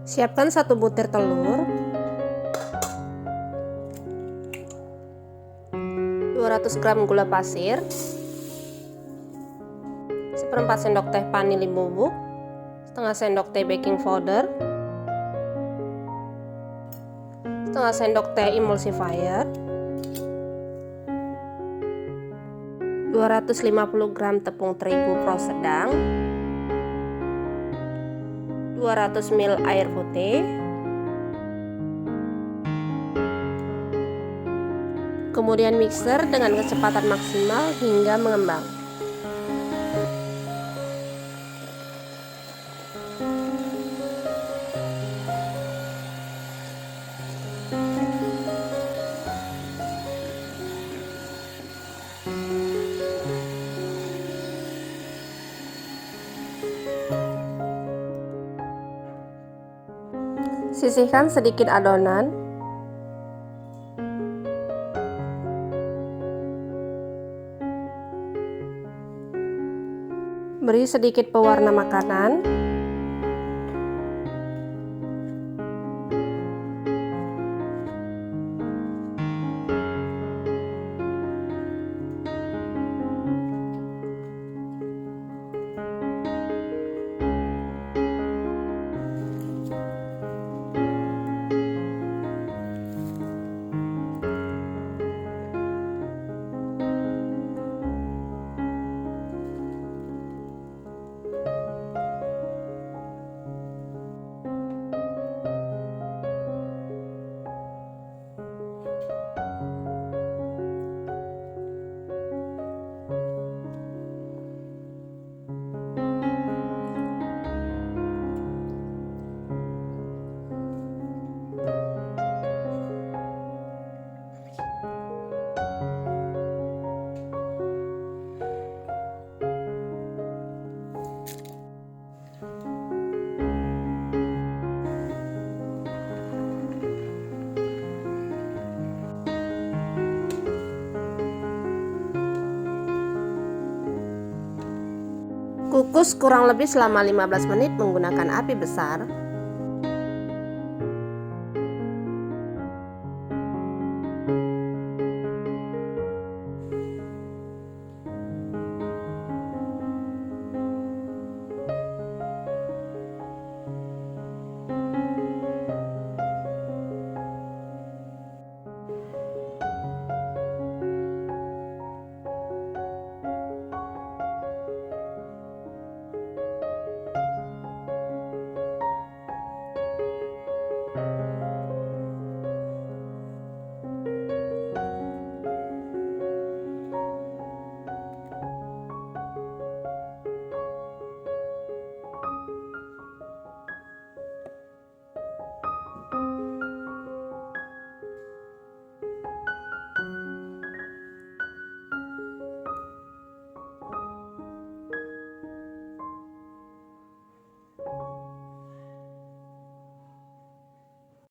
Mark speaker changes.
Speaker 1: Siapkan 1 butir telur, 200 gram gula pasir, 1/4 sendok teh vanili bubuk, setengah sendok teh baking powder, setengah sendok teh emulsifier, 250 gram tepung terigu pro sedang, 200 ml air putih, kemudian mixer dengan kecepatan maksimal hingga mengembang. Sisihkan sedikit adonan. Beri sedikit pewarna makanan. Kukus kurang lebih selama 15 menit menggunakan api besar.